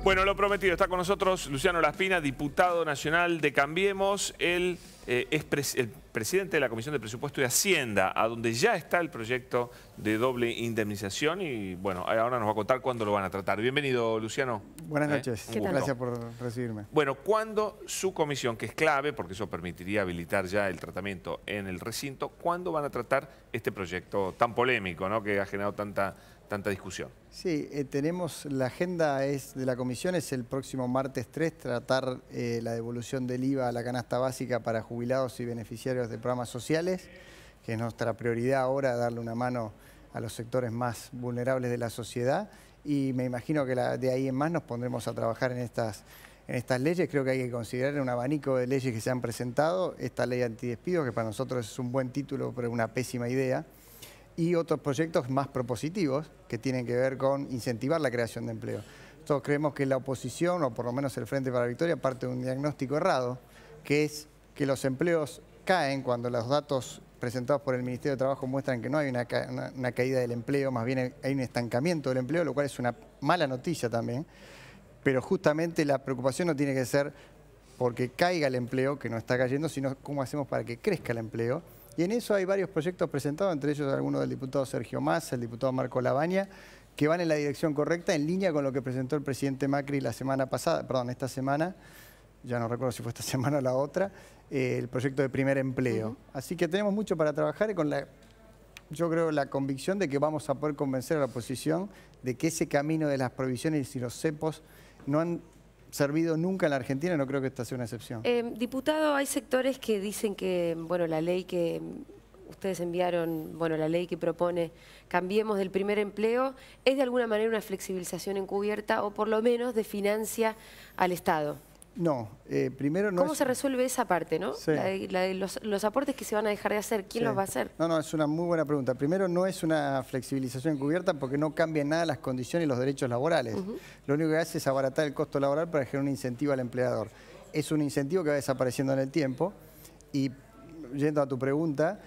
Bueno, lo prometido, está con nosotros Luciano Laspina, diputado nacional de Cambiemos, el presidente de la Comisión de Presupuesto y Hacienda, a donde ya está el proyecto de doble indemnización y bueno, ahora nos va a contar cuándo lo van a tratar. Bienvenido, Luciano. Buenas noches, gracias por recibirme. Bueno, ¿cuándo su comisión, que es clave, porque eso permitiría habilitar ya el tratamiento en el recinto, cuándo van a tratar este proyecto tan polémico, ¿no?, que ha generado tanta discusión? Sí, la agenda de la comisión es el próximo martes 3, tratar la devolución del IVA a la canasta básica para jubilados y beneficiarios de programas sociales, que es nuestra prioridad ahora, darle una mano a los sectores más vulnerables de la sociedad, y me imagino que de ahí en más nos pondremos a trabajar en estas leyes. Creo que hay que considerar un abanico de leyes que se han presentado, esta ley antidespidos, que para nosotros es un buen título, pero una pésima idea, y otros proyectos más propositivos que tienen que ver con incentivar la creación de empleo. Nosotros creemos que la oposición, o por lo menos el Frente para la Victoria, parte de un diagnóstico errado, que es que los empleos caen cuando los datos presentados por el Ministerio de Trabajo muestran que no hay una caída del empleo, más bien hay un estancamiento del empleo, lo cual es una mala noticia también, pero justamente la preocupación no tiene que ser porque caiga el empleo, que no está cayendo, sino cómo hacemos para que crezca el empleo. Y en eso hay varios proyectos presentados, entre ellos algunos del diputado Sergio Massa, el diputado Marco Labaña, que van en la dirección correcta, en línea con lo que presentó el presidente Macri esta semana, ya no recuerdo si fue esta semana o la otra, el proyecto de primer empleo. Así que tenemos mucho para trabajar y yo creo la convicción de que vamos a poder convencer a la oposición de que ese camino de las provisiones y los cepos no han servido nunca en la Argentina, y no creo que esta sea una excepción. Diputado, hay sectores que dicen que, bueno, la ley que ustedes enviaron, bueno, la ley que propone Cambiemos del primer empleo, es de alguna manera una flexibilización encubierta o por lo menos desfinancia al Estado. No, primero no. ¿Cómo se resuelve esa parte, no? Sí. La de los aportes que se van a dejar de hacer, ¿quién los va a hacer? No, es una muy buena pregunta. Primero, no es una flexibilización encubierta porque no cambia en nada las condiciones y los derechos laborales. Lo único que hace es abaratar el costo laboral para generar un incentivo al empleador. Es un incentivo que va desapareciendo en el tiempo y, yendo a tu pregunta,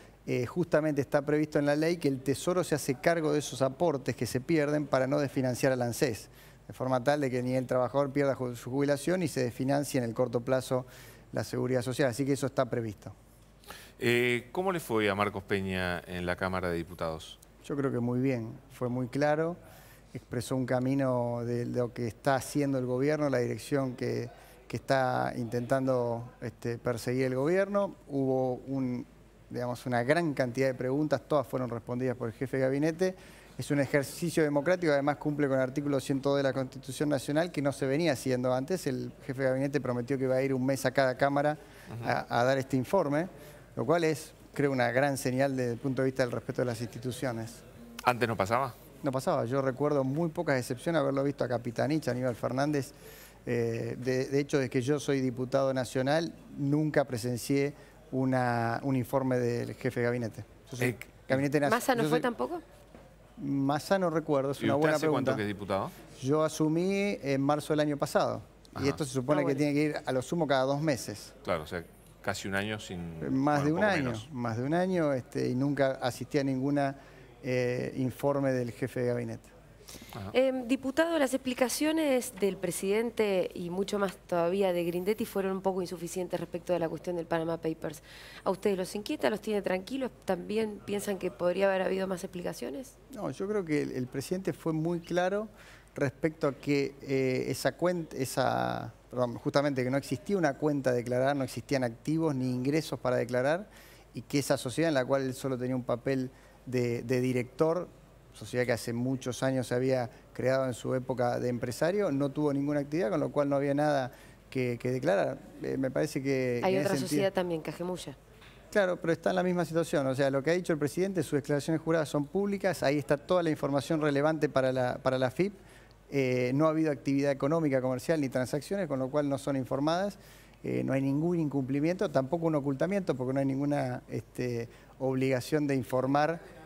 justamente está previsto en la ley que el Tesoro se hace cargo de esos aportes que se pierden para no desfinanciar al ANSES, de forma tal de que ni el trabajador pierda su jubilación y se desfinancie en el corto plazo la seguridad social. Así que eso está previsto. ¿Cómo le fue a Marcos Peña en la Cámara de Diputados? Yo creo que muy bien, fue muy claro, expresó un camino de lo que está haciendo el gobierno, la dirección que está intentando perseguir el gobierno. Hubo una gran cantidad de preguntas, todas fueron respondidas por el jefe de gabinete. Es un ejercicio democrático, además cumple con el artículo 102 de la Constitución Nacional, que no se venía haciendo antes. El jefe de gabinete prometió que iba a ir un mes a cada Cámara a dar este informe, lo cual es, creo, una gran señal desde el punto de vista del respeto de las instituciones. ¿Antes no pasaba? No pasaba. Yo recuerdo muy pocas excepciones haberlo visto a Capitanich, a Aníbal Fernández. De hecho, desde que yo soy diputado nacional, nunca presencié un informe del jefe de gabinete. ¿Massa no fue tampoco? Massa no recuerdo, es una buena pregunta. ¿Cuánto que es diputado? Yo asumí en marzo del año pasado. Y esto se supone que tiene que ir a lo sumo cada 2 meses. Claro, o sea, casi un año sin... Más de un año, y nunca asistí a ningún informe del jefe de gabinete. Diputado, las explicaciones del presidente y mucho más todavía de Grindetti fueron un poco insuficientes respecto de la cuestión del Panama Papers. ¿A ustedes los inquieta, los tiene tranquilos? ¿También piensan que podría haber habido más explicaciones? No, yo creo que el presidente fue muy claro respecto a que justamente que no existía una cuenta a declarar, no existían activos ni ingresos para declarar, y que esa sociedad en la cual él solo tenía un papel de director, sociedad que hace muchos años se había creado en su época de empresario, no tuvo ninguna actividad, con lo cual no había nada que declarar. Me parece que... Hay otra sociedad también, Cajemulla. Claro, pero está en la misma situación. O sea, lo que ha dicho el presidente, sus declaraciones juradas son públicas, ahí está toda la información relevante para la AFIP. No ha habido actividad económica, comercial ni transacciones, con lo cual no son informadas. No hay ningún incumplimiento, tampoco un ocultamiento, porque no hay ninguna obligación de informar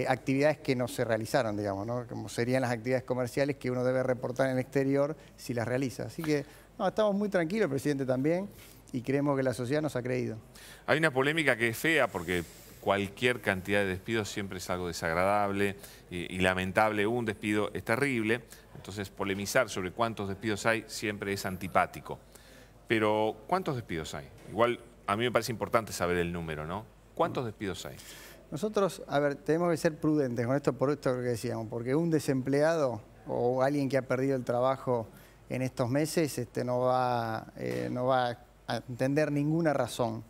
actividades que no se realizaron, digamos, ¿no? Como serían las actividades comerciales que uno debe reportar en el exterior si las realiza. Así que no, estamos muy tranquilos, el presidente también, y creemos que la sociedad nos ha creído. Hay una polémica que es fea porque cualquier cantidad de despidos siempre es algo desagradable y lamentable. Un despido es terrible, entonces polemizar sobre cuántos despidos hay siempre es antipático. Pero, ¿cuántos despidos hay? Igual, a mí me parece importante saber el número, ¿no? ¿Cuántos despidos hay? Nosotros, a ver, tenemos que ser prudentes con esto, por esto que decíamos, porque un desempleado o alguien que ha perdido el trabajo en estos meses no va a entender ninguna razón.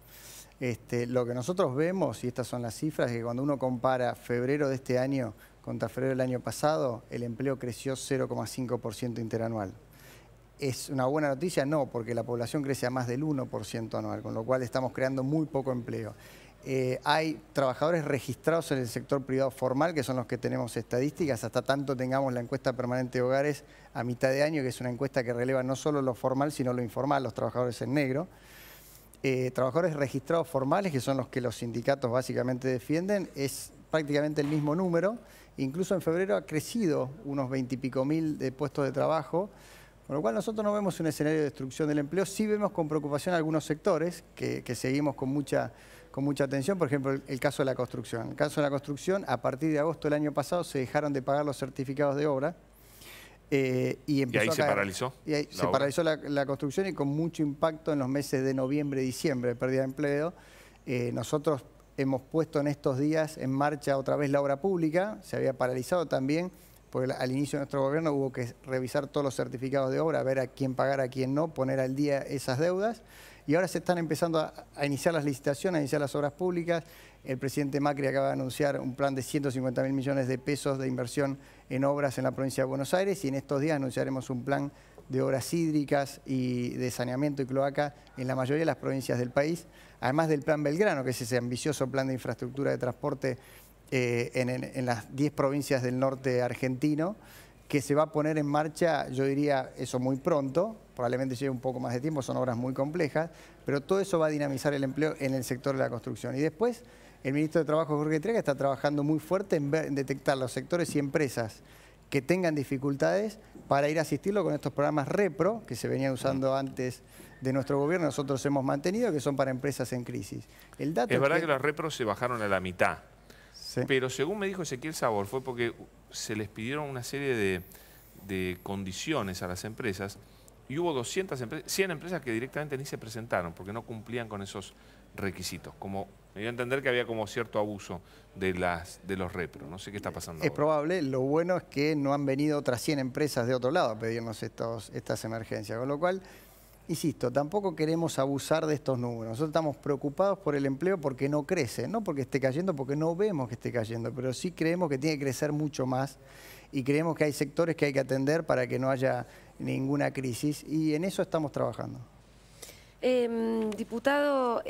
Lo que nosotros vemos, y estas son las cifras, es que cuando uno compara febrero de este año contra febrero del año pasado, el empleo creció 0,5% interanual. ¿Es una buena noticia? No, porque la población crece a más del 1% anual, con lo cual estamos creando muy poco empleo. Hay trabajadores registrados en el sector privado formal, que son los que tenemos estadísticas, hasta tanto tengamos la encuesta permanente de hogares a mitad de año, que es una encuesta que releva no solo lo formal, sino lo informal, los trabajadores en negro. Trabajadores registrados formales, que son los que los sindicatos básicamente defienden, es prácticamente el mismo número. Incluso en febrero ha crecido unos 20 y pico mil de puestos de trabajo, con lo cual nosotros no vemos un escenario de destrucción del empleo. Sí vemos con preocupación algunos sectores que seguimos con mucha atención, por ejemplo, el caso de la construcción. En el caso de la construcción, a partir de agosto del año pasado se dejaron de pagar los certificados de obra. Y ahí se paralizó. Y ahí se paralizó la construcción y con mucho impacto en los meses de noviembre y diciembre de pérdida de empleo. Nosotros hemos puesto en estos días en marcha otra vez la obra pública, se había paralizado también, porque al inicio de nuestro gobierno hubo que revisar todos los certificados de obra, ver a quién pagar, a quién no, poner al día esas deudas. Y ahora se están empezando a iniciar las licitaciones, a iniciar las obras públicas. El presidente Macri acaba de anunciar un plan de 150.000 millones de pesos de inversión en obras en la provincia de Buenos Aires, y en estos días anunciaremos un plan de obras hídricas y de saneamiento y cloaca en la mayoría de las provincias del país, además del plan Belgrano, que es ese ambicioso plan de infraestructura de transporte en las 10 provincias del norte argentino, que se va a poner en marcha, yo diría eso muy pronto, probablemente lleve un poco más de tiempo, son obras muy complejas, pero todo eso va a dinamizar el empleo en el sector de la construcción. Y después, el ministro de Trabajo, Jorge Trías, está trabajando muy fuerte en detectar los sectores y empresas que tengan dificultades para ir a asistirlo con estos programas REPRO, que se venían usando antes de nuestro gobierno, nosotros hemos mantenido, que son para empresas en crisis. El dato es verdad que los REPRO se bajaron a la mitad. Sí. Pero según me dijo Ezequiel Sabor, fue porque se les pidieron una serie de condiciones a las empresas y hubo 100 empresas que directamente ni se presentaron porque no cumplían con esos requisitos. Como me dio a entender que había como cierto abuso de los REPRO. No sé qué está pasando Es ahora. probable, lo bueno es que no han venido otras 100 empresas de otro lado a pedirnos estas emergencias, con lo cual, insisto, tampoco queremos abusar de estos números. Nosotros estamos preocupados por el empleo porque no crece, no porque esté cayendo, porque no vemos que esté cayendo, pero sí creemos que tiene que crecer mucho más y creemos que hay sectores que hay que atender para que no haya ninguna crisis, y en eso estamos trabajando. Diputado,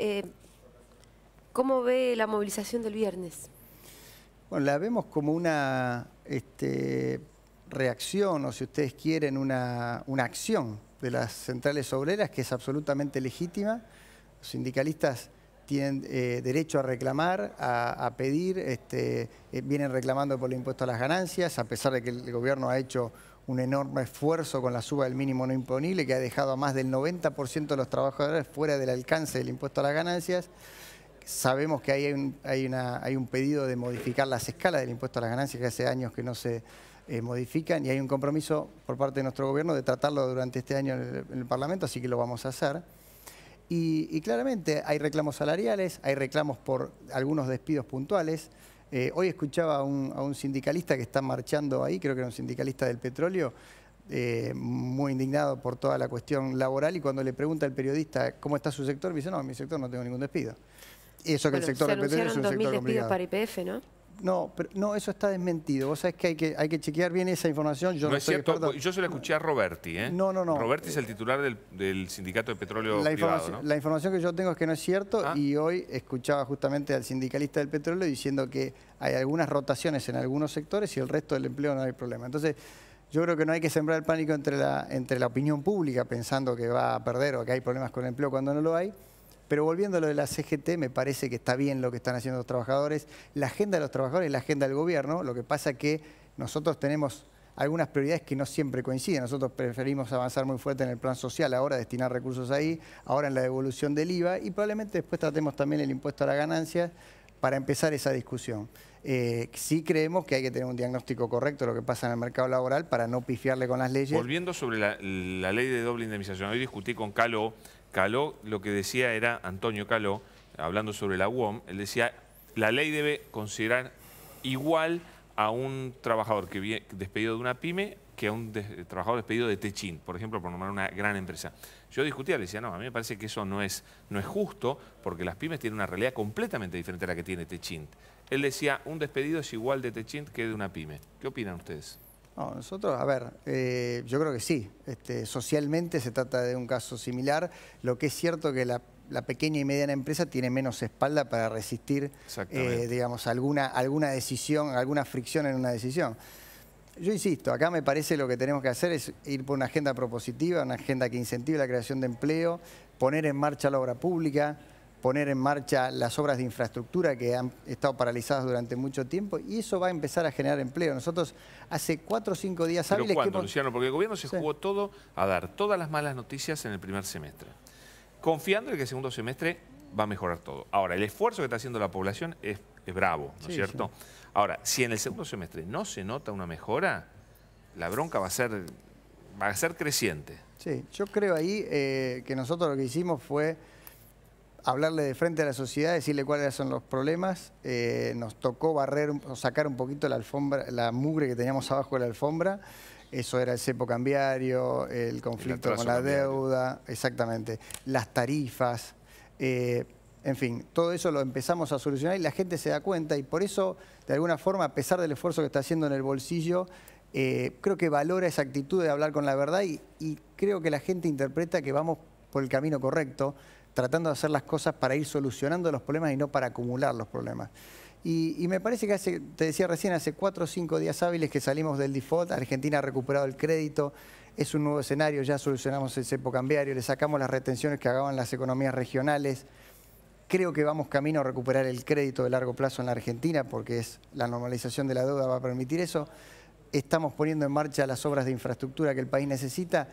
¿cómo ve la movilización del viernes? Bueno, la vemos como una reacción, o si ustedes quieren, una acción de las centrales obreras que es absolutamente legítima. Los sindicalistas tienen derecho a reclamar, a pedir, vienen reclamando por el impuesto a las ganancias, a pesar de que el gobierno ha hecho un enorme esfuerzo con la suba del mínimo no imponible, que ha dejado a más del 90% de los trabajadores fuera del alcance del impuesto a las ganancias. Sabemos que hay un pedido de modificar las escalas del impuesto a las ganancias, que hace años que no se modifican, y hay un compromiso por parte de nuestro gobierno de tratarlo durante este año en el Parlamento, así que lo vamos a hacer. Y claramente hay reclamos salariales, hay reclamos por algunos despidos puntuales. Hoy escuchaba a un sindicalista que está marchando ahí, creo que era un sindicalista del petróleo, muy indignado por toda la cuestión laboral, y cuando le pregunta al periodista cómo está su sector, dice, no, en mi sector no tengo ningún despido. Y eso que el sector del petróleo es un sector complicado. Se anunciaron 2.000 despidos para YPF, ¿no? No, pero no, eso está desmentido. Vos sabés que hay que chequear bien esa información. Yo no es cierto. Yo se la escuché a Roberti, ¿eh? No. Roberti es el titular del Sindicato de Petróleo Privado, ¿no? La información que yo tengo es que no es cierto, y hoy escuchaba justamente al sindicalista del petróleo diciendo que hay algunas rotaciones en algunos sectores y el resto del empleo no hay problema. Entonces, yo creo que no hay que sembrar el pánico entre la opinión pública pensando que va a perder o que hay problemas con el empleo cuando no lo hay. Pero volviendo a lo de la CGT, me parece que está bien lo que están haciendo los trabajadores. La agenda de los trabajadores es la agenda del gobierno. Lo que pasa es que nosotros tenemos algunas prioridades que no siempre coinciden. Nosotros preferimos avanzar muy fuerte en el plan social, ahora destinar recursos ahí, ahora en la devolución del IVA, y probablemente después tratemos también el impuesto a la ganancia. para empezar esa discusión. Sí creemos que hay que tener un diagnóstico correcto de lo que pasa en el mercado laboral para no pifiarle con las leyes. Volviendo sobre la ley de doble indemnización, hoy discutí con Caló. Caló lo que decía era, Antonio Caló, hablando sobre la UOM, él decía, la ley debe considerar igual a un trabajador que viene despedido de una pyme que a un trabajador despedido de Techint, por ejemplo, por nombrar una gran empresa. Yo discutía, le decía, no, a mí me parece que eso no es justo, porque las pymes tienen una realidad completamente diferente a la que tiene Techint. Él decía, un despedido es igual de Techint que de una pyme. ¿Qué opinan ustedes? No, nosotros, a ver, yo creo que sí. Socialmente se trata de un caso similar. Lo que es cierto que la pequeña y mediana empresa tiene menos espalda para resistir, digamos, alguna decisión, alguna fricción en una decisión. Yo insisto, acá me parece lo que tenemos que hacer es ir por una agenda propositiva, una agenda que incentive la creación de empleo, poner en marcha la obra pública, poner en marcha las obras de infraestructura que han estado paralizadas durante mucho tiempo, y eso va a empezar a generar empleo. Nosotros hace 4 o 5 días hábiles... ¿Pero cuándo, Luciano? Porque el gobierno se jugó todo a dar todas las malas noticias en el primer semestre, confiando en que el segundo semestre va a mejorar todo. Ahora, el esfuerzo que está haciendo la población es bravo, ¿no es cierto? Sí. Ahora, si en el segundo semestre no se nota una mejora, la bronca va a ser creciente. Sí, yo creo ahí que nosotros lo que hicimos fue hablarle de frente a la sociedad, decirle cuáles son los problemas. Nos tocó barrer, sacar un poquito la alfombra, la mugre que teníamos abajo de la alfombra. Eso era el cepo cambiario, el conflicto con la deuda, exactamente, las tarifas, en fin, todo eso lo empezamos a solucionar y la gente se da cuenta, y por eso, de alguna forma, a pesar del esfuerzo que está haciendo en el bolsillo, creo que valora esa actitud de hablar con la verdad, y creo que la gente interpreta que vamos por el camino correcto, tratando de hacer las cosas para ir solucionando los problemas y no para acumular los problemas. Y me parece que te decía recién, hace 4 o 5 días hábiles que salimos del default, Argentina ha recuperado el crédito, es un nuevo escenario, ya solucionamos el cepo cambiario, le sacamos las retenciones que agaban las economías regionales. Creo que vamos camino a recuperar el crédito de largo plazo en la Argentina, porque la normalización de la deuda va a permitir eso. Estamos poniendo en marcha las obras de infraestructura que el país necesita.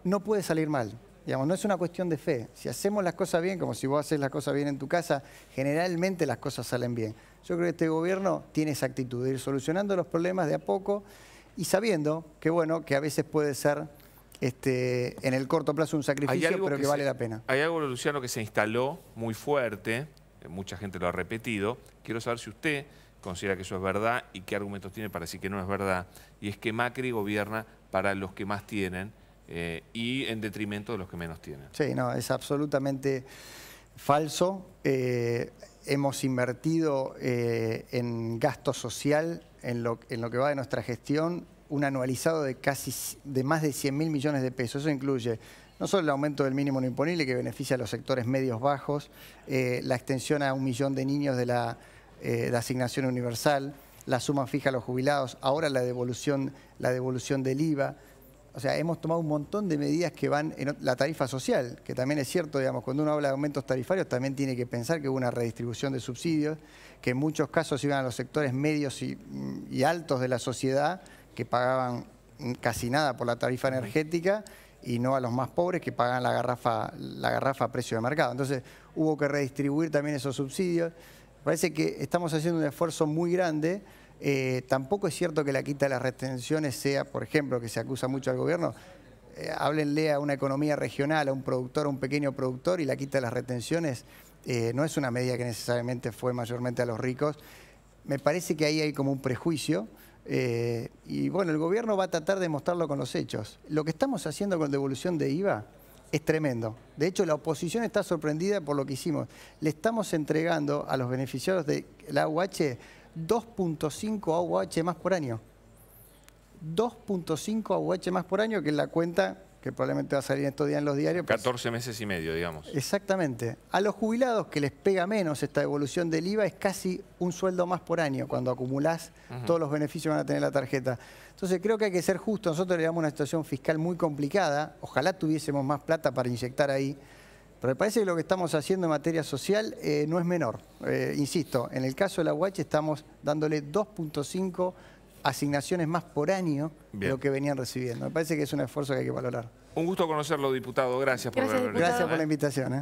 No puede salir mal. Digamos, no es una cuestión de fe. Si hacemos las cosas bien, como si vos haces las cosas bien en tu casa, generalmente las cosas salen bien. Yo creo que este gobierno tiene esa actitud de ir solucionando los problemas de a poco y sabiendo que, bueno, que a veces puede ser en el corto plazo un sacrificio, pero que vale la pena. Hay algo, Luciano, que se instaló muy fuerte, mucha gente lo ha repetido. Quiero saber si usted considera que eso es verdad y qué argumentos tiene para decir que no es verdad. Y es que Macri gobierna para los que más tienen y en detrimento de los que menos tienen. Sí, no, es absolutamente falso. Hemos invertido en gasto social, en lo que va de nuestra gestión, un anualizado de más de 100.000 millones de pesos. Eso incluye no solo el aumento del mínimo no imponible, que beneficia a los sectores medios bajos, la extensión a 1 millón de niños de la asignación universal, la suma fija a los jubilados, ahora la devolución del IVA. O sea, hemos tomado un montón de medidas que van en la tarifa social, que también es cierto, digamos, cuando uno habla de aumentos tarifarios también tiene que pensar que hubo una redistribución de subsidios, que en muchos casos iban a los sectores medios y altos de la sociedad, que pagaban casi nada por la tarifa energética, y no a los más pobres que pagan la garrafa a precio de mercado. Entonces hubo que redistribuir también esos subsidios. Parece que estamos haciendo un esfuerzo muy grande. Tampoco es cierto que la quita de las retenciones sea, por ejemplo, que se acusa mucho al gobierno, háblenle a una economía regional, a un productor, a un pequeño productor, y la quita de las retenciones no es una medida que necesariamente fue mayormente a los ricos. Me parece que ahí hay como un prejuicio. Y bueno, el gobierno va a tratar de mostrarlo con los hechos. Lo que estamos haciendo con devolución de IVA es tremendo. De hecho, la oposición está sorprendida por lo que hicimos. Le estamos entregando a los beneficiarios de la AUH 2.5 AUH más por año. 2.5 AUH más por año, que es la cuenta que probablemente va a salir estos días en los diarios. 14 meses y medio, digamos. Exactamente. A los jubilados que les pega menos esta devolución del IVA es casi un sueldo más por año cuando acumulás todos los beneficios que van a tener la tarjeta. Entonces creo que hay que ser justos. Nosotros le damos una situación fiscal muy complicada. Ojalá tuviésemos más plata para inyectar ahí. Pero me parece que lo que estamos haciendo en materia social no es menor. Insisto, en el caso de la UH estamos dándole 2.5 asignaciones más por año de lo que venían recibiendo. Me parece que es un esfuerzo que hay que valorar. Un gusto conocerlo, diputado. Gracias por la invitación.